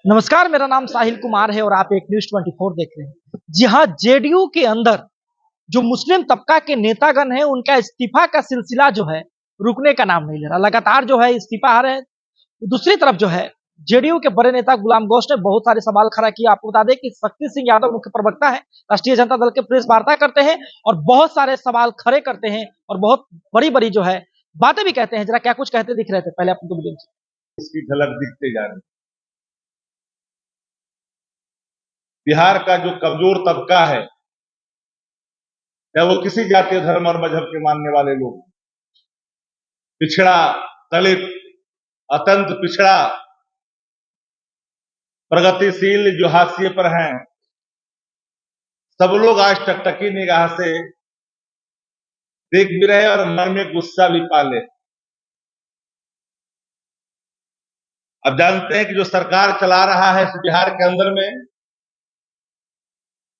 नमस्कार, मेरा नाम साहिल कुमार है और आप एक न्यूज़ 24 देख रहे हैं। जी हाँ, जेडीयू के अंदर जो मुस्लिम तबका के नेतागण हैं, उनका इस्तीफा का सिलसिला जो है, रुकने का नाम नहीं ले रहा। लगातार जो है इस्तीफा आ रहे हैं। दूसरी तरफ जो है, जेडीयू के बड़े नेता गुलाम गौश ने बहुत सारे सवाल खड़ा किए। आपको बता दें कि शक्ति सिंह यादव मुख्य प्रवक्ता हैं, राष्ट्रीय जनता दल के प्रेस वार्ता करते हैं और बहुत सारे सवाल खड़े करते हैं और बहुत बड़ी-बड़ी जो है बातें भी कहते हैं। जरा क्या कुछ कहते दिख रहे थे, पहले आपको वीडियो में इसकी झलक दिखते जा रही है। बिहार का जो कमजोर तबका है, या वो किसी जातीय धर्म और मजहब के मानने वाले लोग, पिछड़ा, दलित, अत्यंत पिछड़ा, प्रगतिशील जो हाशिए पर हैं, सब लोग आज टकटकी निगाह से देख भी रहे और मन में गुस्सा भी पाले। अब जानते हैं कि जो सरकार चला रहा है इस बिहार के अंदर में,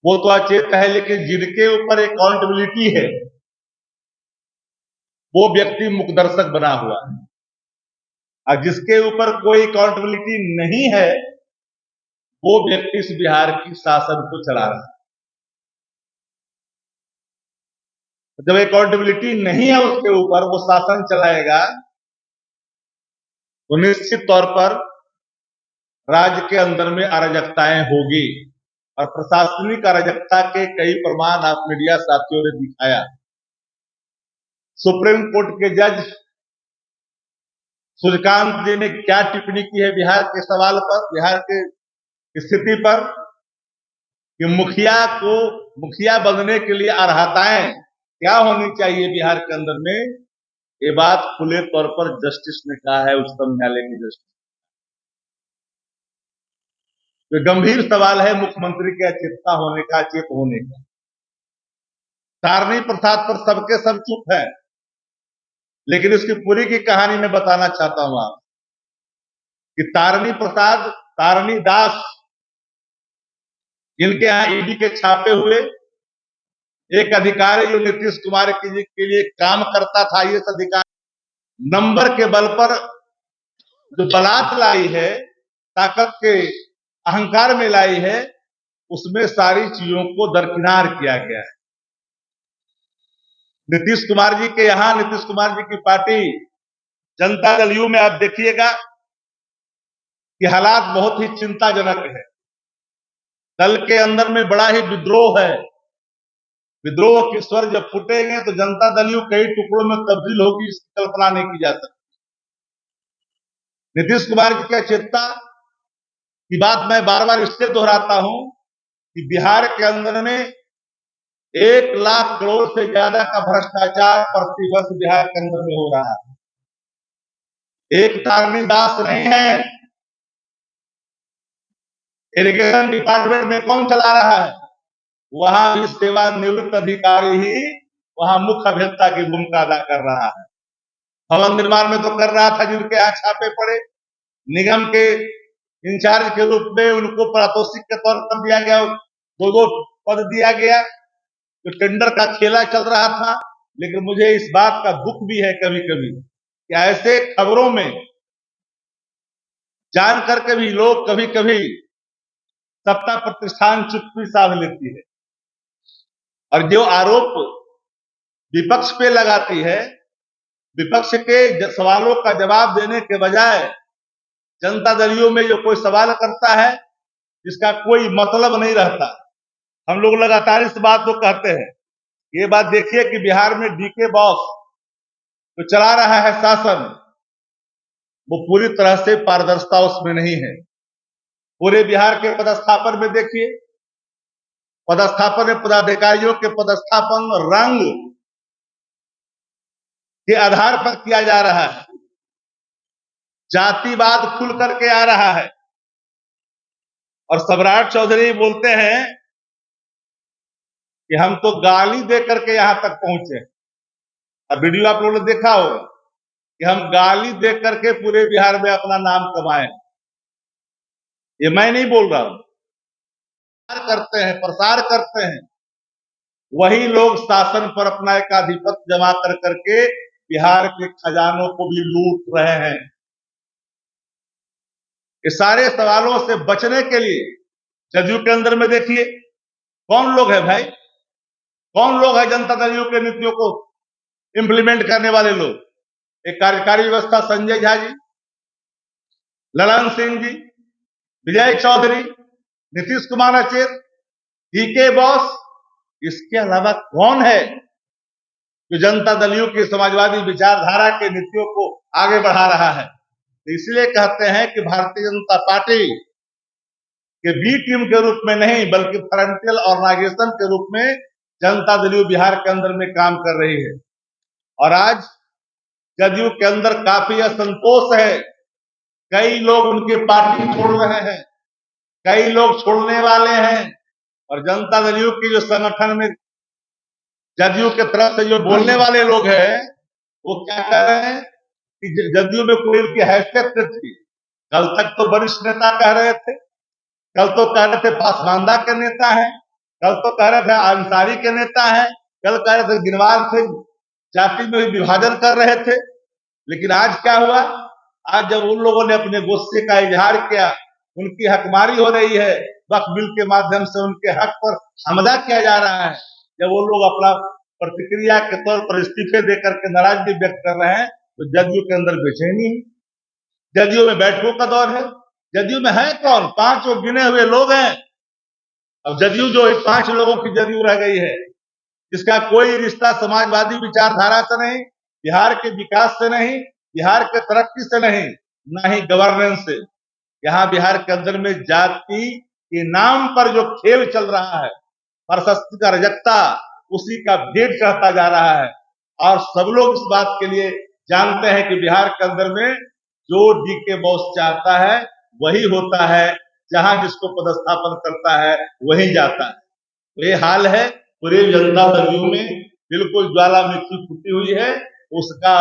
वो तो अचेत है, लेकिन जिनके ऊपर अकाउंटेबिलिटी है वो व्यक्ति मुकदर्शक बना हुआ है, और जिसके ऊपर कोई अकाउंटेबिलिटी नहीं है वो व्यक्ति इस बिहार की शासन को चला रहा है। जब अकाउंटेबिलिटी नहीं है उसके ऊपर, वो शासन चलाएगा, तो निश्चित तौर पर राज्य के अंदर में अराजकताएं होगी, और प्रशासनिक अराजकता के कई प्रमाण आप मीडिया साथियों ने दिखाया। सुप्रीम कोर्ट के जज सूर्यकांत जी ने क्या टिप्पणी की है बिहार के सवाल पर, बिहार के स्थिति पर, कि मुखिया बनने के लिए अर्हताएं क्या होनी चाहिए बिहार के अंदर में, ये बात खुले तौर पर जस्टिस ने कहा है, उच्चतम न्यायालय के जस्टिस। तो गंभीर सवाल है मुख्यमंत्री के अचेतता होने का, अचेत होने का। तारनी प्रसाद पर सबके सब चुप है, लेकिन इसकी पूरी की कहानी मैं बताना चाहता हूं आप, कि तारनी प्रसाद, तारनी दास, जिनके यहां ईडी के छापे हुए, एक अधिकारी जो नीतीश कुमार के लिए काम करता था, ये अधिकारी नंबर के बल पर जो बलात् लाई है, ताकत के अहंकार में लाई है, उसमें सारी चीजों को दरकिनार किया गया है। नीतीश कुमार जी के यहां, नीतीश कुमार जी की पार्टी जनता दल यू में आप देखिएगा कि हालात बहुत ही चिंताजनक है। दल के अंदर में बड़ा ही विद्रोह है। विद्रोह के स्वर जब फूटेंगे तो जनता दल यू कई टुकड़ों में तब्दील होगी, इसकी कल्पना नहीं की जा सकती। नीतीश कुमार जी की अचेतता की बात मैं बार बार इसलिए दोहराता हूं कि बिहार के अंदर में 1 लाख करोड़ से ज्यादा का भ्रष्टाचार प्रतिवर्ष बिहार के अंदर में हो रहा है। एक तारनी दास नहीं है। इरिगेशन डिपार्टमेंट में कौन चला रहा है? वहां भी सेवानिवृत्त अधिकारी ही वहां मुख्य अभियंता की भूमिका अदा कर रहा है। भवन निर्माण में तो कर रहा था, जिनके यहाँ छापे पड़े, निगम के इंचार्ज के रूप में उनको पारितोषिक के तौर पर दिया गया, 2-2 पद दिया गया, तो टेंडर का खेला चल रहा था। लेकिन मुझे इस बात का दुख भी है कभी कभी कि ऐसे खबरों में जान करके भी लोग कभी कभी सत्ता प्रतिष्ठान चुप्पी साध लेती है, और जो आरोप विपक्ष पे लगाती है, विपक्ष के सवालों का जवाब देने के बजाय जनता दलियों में जो कोई सवाल करता है जिसका कोई मतलब नहीं रहता। हम लोग लगातार इस बात को कहते हैं। ये बात देखिए कि बिहार में डीके बॉस जो चला रहा है शासन, वो पूरी तरह से पारदर्शिता उसमें नहीं है। पूरे बिहार के पदस्थापन में देखिए, पदस्थापन में पदाधिकारियों के पदस्थापन रंग के आधार पर किया जा रहा है। जातिवाद खुल करके आ रहा है, और सम्राट चौधरी बोलते हैं कि हम तो गाली दे करके यहां तक पहुंचे। अब वीडियो आप लोगों ने देखा होगा कि हम गाली दे करके पूरे बिहार में अपना नाम कमाए। ये मैं नहीं बोल रहा हूं, प्रसार करते हैं वही लोग शासन पर अपना एक आधिपत्य जमा कर करके बिहार के खजानों को भी लूट रहे हैं। इस सारे सवालों से बचने के लिए जदयू के अंदर में देखिए कौन लोग है भाई, कौन लोग है जनता दल यू के नीतियों को इंप्लीमेंट करने वाले लोग। एक कार्यकारी व्यवस्था संजय झा जी, ललन सिंह जी, विजय चौधरी, नीतीश कुमार अचेत, डीके बोस, इसके अलावा कौन है जो जनता दल यू की समाजवादी विचारधारा के नीतियों को आगे बढ़ा रहा है। तो इसलिए कहते हैं कि भारतीय जनता पार्टी के बी टीम के रूप में नहीं बल्कि फ्रंटियल ऑर्गेनाइजेशन के रूप में जनता दल यू बिहार के अंदर में काम कर रही है। और आज जदयू के अंदर काफी असंतोष है, कई लोग उनकी पार्टी छोड़ रहे हैं, कई लोग छोड़ने वाले हैं। और जनता दल यू की जो संगठन में जदयू के तरफ से जो बोलने वाले लोग हैं वो क्या कह रहे हैं कि जदयू में कोई उनकी हैसियत न थी। कल तक तो वरिष्ठ नेता कह रहे थे, कल तो कह रहे थे पासमानदा के नेता है, कल तो कह रहे थे अंसारी के नेता है, कल कह रहे थे गिनवार थे, जाति में विभाजन कर रहे थे। लेकिन आज क्या हुआ, आज जब उन लोगों ने अपने गुस्से का इजहार किया, उनकी हकमारी हो रही है, वक्फ बिल के माध्यम से उनके हक पर हमला किया जा रहा है, जब वो लोग अपना प्रतिक्रिया के तौर पर इस्तीफे देकर के नाराजगी व्यक्त कर रहे हैं, तो जदयू के अंदर बेचैनी है। जदयू में बैठकों का दौर है। जदयू में है कौन, 5 वो गिने हुए लोग हैं। अब जदयू जो 5 लोगों की जदयू रह गई है, जिसका कोई रिश्ता समाजवादी विचारधारा से नहीं, बिहार के विकास से नहीं, बिहार के तरक्की से नहीं, ना ही गवर्नेंस से। यहाँ बिहार के अंदर में जाति के नाम पर जो खेल चल रहा है, प्रशस्ति का रजकता, उसी का भेद चढ़ता जा रहा है। और सब लोग इस बात के लिए जानते हैं कि बिहार के अंदर में जो डीके बोस चाहता है वही होता है, जहां जिसको पदस्थापन करता है वही जाता है। तो ये हाल है पूरे जनता दल यू में, बिल्कुल ज्वालामुखी फूटी हुई है, उसका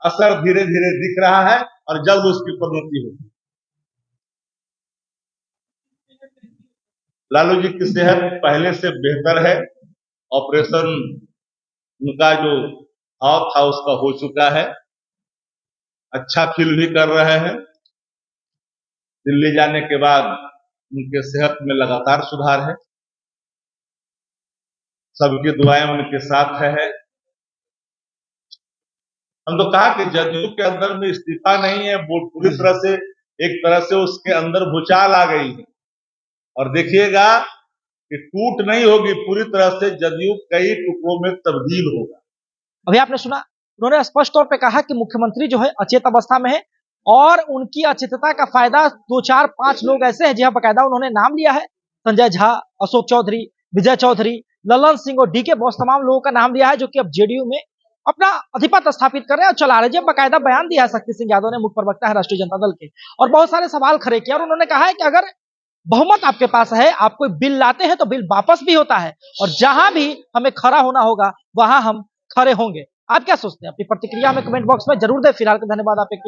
असर धीरे धीरे दिख रहा है और जल्द उसकी परिणति होगी। लालू जी की सेहत पहले से बेहतर है, ऑपरेशन उनका जो हाव था उसका हो चुका है, अच्छा फील भी कर रहे हैं। दिल्ली जाने के बाद उनके सेहत में लगातार सुधार है, सबकी दुआएं उनके साथ है। हम तो कहा कि जदयू के अंदर में इस्तीफा नहीं है, वो पूरी तरह से एक तरह से उसके अंदर भूचाल आ गई है। और देखिएगा कि टूट नहीं होगी, पूरी तरह से जदयू कई टुकड़ों में तब्दील होगा। अभी आपने सुना, उन्होंने स्पष्ट तौर पे कहा कि मुख्यमंत्री जो है अचेत अवस्था में है और उनकी अचेतता का फायदा 2, 4, 5 लोग ऐसे हैं, जहां बकायदा उन्होंने नाम लिया है, संजय झा, अशोक चौधरी, विजय चौधरी, ललन सिंह और डीके बोस, तमाम लोगों का नाम लिया है, जो कि अब जेडीयू में अपना अधिपत्य स्थापित कर रहे हैं और चला रहे हैं। जब बकायदा बयान दिया है शक्ति सिंह यादव ने, मुख्य प्रवक्ता है राष्ट्रीय जनता दल के, और बहुत सारे सवाल खड़े किए और उन्होंने कहा है कि अगर बहुमत आपके पास है, आप कोई बिल लाते हैं तो बिल वापस भी होता है, और जहां भी हमें खड़ा होना होगा वहां हम खड़े होंगे। आप क्या सोचते हैं? अपनी प्रतिक्रिया में कमेंट बॉक्स में जरूर दें। फिलहाल का धन्यवाद। आप एक